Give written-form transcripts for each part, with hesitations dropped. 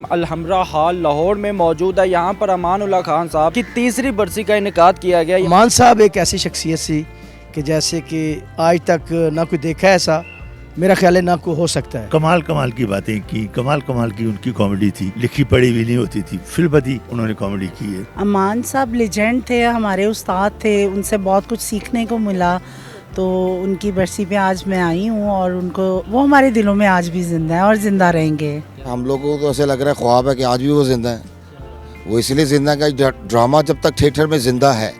Alhamra hall Lahore میں موجود ہے۔ یہاں پر امان اللہ خان صاحب کی تیسری برسی کا انعقاد کیا گیا۔ امان صاحب ایک ایسی شخصیت سی کہ جیسے کہ آج تک نہ کوئی دیکھا ایسا، میرا خیال ہے نہ کوئی ہو سکتا ہے۔ کمال کی باتیں کی، کمال کی ان کی کامیڈی تھی، لکھی پڑھی بھی نہیں ہوتی تھی، فی البدی انہوں نے کامیڈی کی ہے۔ امان صاحب لیجنڈ تھے، ہمارے استاد تھے، ان سے بہت کچھ سیکھنے کو ملا، تو ان کی برسی پہ آج میں آئی ہوں اور ان کو وہ ہمارے دلوں میں آج بھی زندہ ہیں اور زندہ رہیں گے۔ ہم لوگوں کو تو ایسے لگ رہا ہے خواب ہے کہ آج بھی وہ زندہ ہیں۔ وہ اس لیے زندہ ہے کہ ڈرامہ جب تک تھیٹر میں زندہ ہے،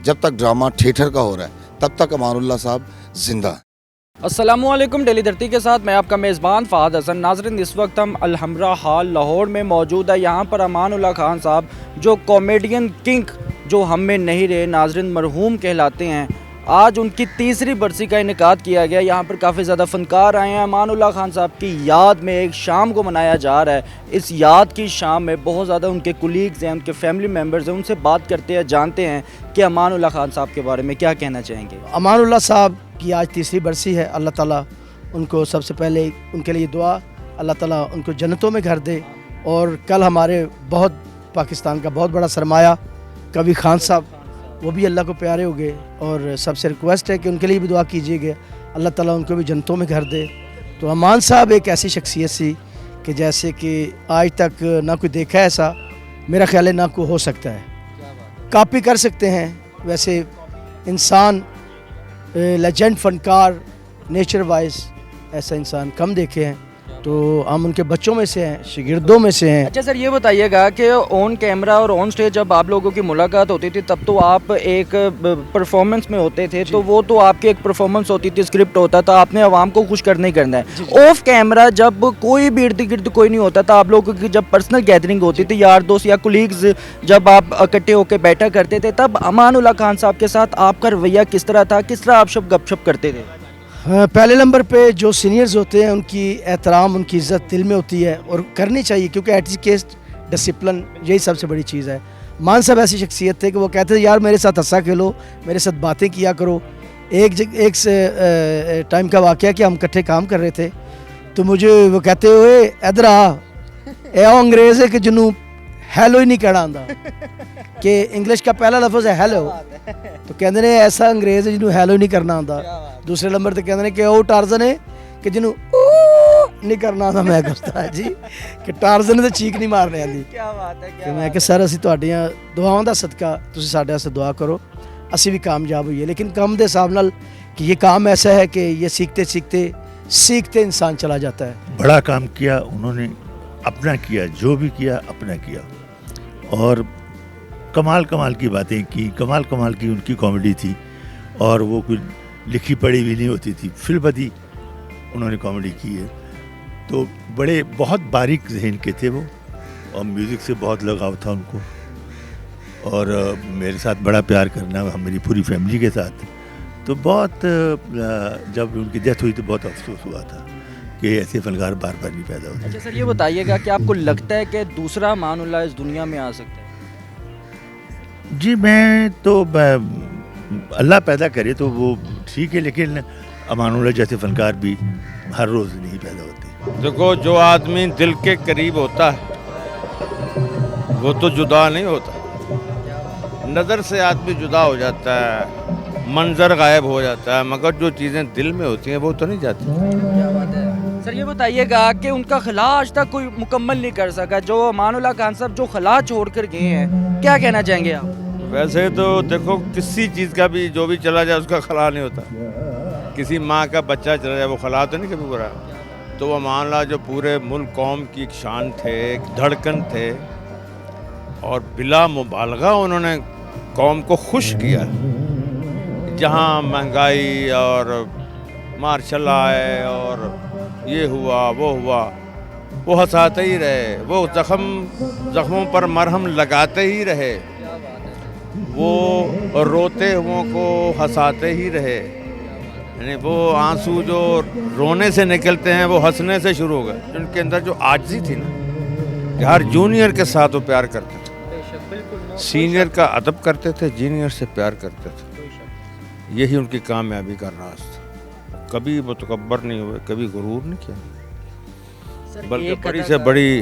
جب تک ڈرامہ تھیٹر کا ہو رہا ہے، تب تک امان اللہ صاحب زندہ ہیں۔ السلام علیکم، ڈیلی دھرتی کے ساتھ میں آپ کا میزبان فہد حسن۔ ناظرین، اس وقت ہم الحمرا ہال لاہور میں موجود ہے۔ یہاں پر امان اللہ خان صاحب جو کامیڈین کنگ جو ہم میں نہیں رہے، ناظرین مرحوم کہلاتے ہیں، آج ان کی تیسری برسی کا انعقاد کیا گیا۔ یہاں پر کافی زیادہ فنکار آئے ہیں۔ امان اللہ خان صاحب کی یاد میں ایک شام کو منایا جا رہا ہے۔ اس یاد کی شام میں بہت زیادہ ان کے کولیگز ہیں، ان کے فیملی ممبرز ہیں، ان سے بات کرتے ہیں، جانتے ہیں کہ امان اللہ خان صاحب کے بارے میں کیا کہنا چاہیں گے۔ امان اللہ صاحب کی آج تیسری برسی ہے۔ اللہ تعالیٰ ان کو سب سے پہلے ان کے لیے دعا، اللہ تعالیٰ ان کو جنتوں میں گھر دے۔ اور کل ہمارے بہت پاکستان کا بہت بڑا سرمایہ کبھی خان صاحب، وہ بھی اللہ کو پیارے ہو گئے، اور سب سے ریکویسٹ ہے کہ ان کے لیے بھی دعا کیجیے گا، اللہ تعالیٰ ان کو بھی جنتوں میں گھر دے۔ تو امان صاحب ایک ایسی شخصیت سی کہ جیسے کہ آج تک نہ کوئی دیکھا ایسا، میرا خیال ہے نہ کوئی ہو سکتا ہے۔ کاپی کر سکتے ہیں، ویسے انسان لیجنڈ فنکار نیچر وائز ایسا انسان کم دیکھے ہیں، تو ہم ان کے بچوں میں سے ہیں، شاگردوں میں سے ہیں۔ اچھا سر، یہ بتائیے گا کہ آن کیمرہ اور آن سٹیج جب آپ لوگوں کی ملاقات ہوتی تھی تب تو آپ ایک پرفارمنس میں ہوتے تھے، تو وہ تو آپ کی ایک پرفارمنس ہوتی تھی، اسکرپٹ ہوتا تھا، آپ نے عوام کو خوش کرنا ہی کرنا ہے۔ آف کیمرہ جب کوئی بھی ارد گرد کوئی نہیں ہوتا تھا، آپ لوگوں کی جب پرسنل گیدرنگ ہوتی تھی، یار دوست یا کولیگز جب آپ اکٹھے ہو کے بیٹھا کرتے تھے، تب امان اللہ خان صاحب کے ساتھ آپ کا رویہ کس طرح تھا؟ کس طرح آپ گپ شپ کرتے تھے؟ پہلے نمبر پہ جو سینئرز ہوتے ہیں ان کی احترام، ان کی عزت دل میں ہوتی ہے اور کرنی چاہیے، کیونکہ ایٹیکیٹ ڈسپلن یہی سب سے بڑی چیز ہے۔ مان صاحب ایسی شخصیت تھے کہ وہ کہتے تھے یار میرے ساتھ ہنسا کھیلو، میرے ساتھ باتیں کیا کرو۔ ایک ٹائم کا واقعہ کہ ہم اکٹھے کام کر رہے تھے، تو مجھے وہ کہتے ہوئے ادھر اے انگریز ہے کہ جنوں ہیلو ہی نہیں کہنا آتا، کہ انگلش کا پہلا لفظ ہے ہیلو، تو کہتے ہیں ایسا انگریز ہے جنوں ہیلو نہیں کرنا آتا۔ دوسرے نمبر تے کہتے ہیں کہ او ٹارزن ہے کہ جنوں نہیں کرنا آتا۔ میں کہتا جی کہ ٹارزن تے چیک نہیں مارنے آتی۔ کیا بات ہے، کہ میں کہ سر اسی تہاڈیاں دعاواں دا صدقہ تسی ساڈے واسطے دعا کرو، اسی بھی کامیاب ہوئیے، لیکن کم دے حساب نال کہ یہ کام ایسا ہے کہ یہ سیکھتے انسان چلا جاتا ہے۔ بڑا کام کیا انہوں نے، اپنا کیا، جو بھی کیا اپنا کیا، اور کمال کی باتیں کی، کمال کی ان کی کامیڈی تھی، اور وہ کوئی لکھی پڑھی بھی نہیں ہوتی تھی، فی البدی انہوں نے کامیڈی کی ہے۔ تو بہت باریک ذہن کے تھے وہ، اور میوزک سے بہت لگاؤ تھا ان کو، اور میرے ساتھ بڑا پیار کرنا میری پوری فیملی کے ساتھ۔ تو بہت جب ان کی ڈیتھ ہوئی تو بہت افسوس ہوا تھا کہ ایسے فنکار بار بار نہیں پیدا ہوتے۔ اچھا سر، یہ بتائیے گا کہ آپ کو لگتا ہے کہ دوسرا امان اللہ اس دنیا میں آ سکتا ہے؟ جی میں تو اللہ پیدا کرے تو وہ ٹھیک ہے، لیکن امان اللہ جیسے فنکار بھی ہر روز نہیں پیدا ہوتے۔ دیکھو، جو آدمی دل کے قریب ہوتا ہے وہ تو جدا نہیں ہوتا، نظر سے آدمی جدا ہو جاتا ہے، منظر غائب ہو جاتا ہے، مگر جو چیزیں دل میں ہوتی ہیں وہ تو نہیں جاتی۔ کیا بات ہے سر، یہ بتائیے گا کہ ان کا خلا آج تک کوئی مکمل نہیں کر سکا، جو امان اللہ خان صاحب جو خلا چھوڑ کر گئے ہیں، کیا کہنا چاہیں گے آپ؟ ویسے تو دیکھو، کسی چیز کا بھی جو بھی چلا جائے اس کا خلا نہیں ہوتا۔ کسی ماں کا بچہ چلا جائے وہ خلا تو نہیں کبھی برا۔ تو وہ امان اللہ جو پورے ملک قوم کی ایک شان تھے، ایک دھڑکن تھے، اور بلا مبالغہ انہوں نے قوم کو خوش کیا۔ جہاں مہنگائی اور مارشل آئے اور یہ ہوا وہ ہوا، وہ ہنساتے ہی رہے، وہ زخموں پر مرہم لگاتے ہی رہے، وہ روتے ہوں کو ہنساتے ہی رہے۔ یعنی وہ آنسو جو رونے سے نکلتے ہیں وہ ہنسنے سے شروع ہو گئے۔ ان کے اندر جو عاجزی تھی نا، کہ ہر جونیئر کے ساتھ وہ پیار کرتے تھے، سینئر کا ادب کرتے تھے، جونیئر سے پیار کرتے تھے۔ یہی ان کی کامیابی کا راز تھا۔ کبھی متکبر نہیں ہوئے، کبھی غرور نہیں کیا، بلکہ بڑی سے بڑی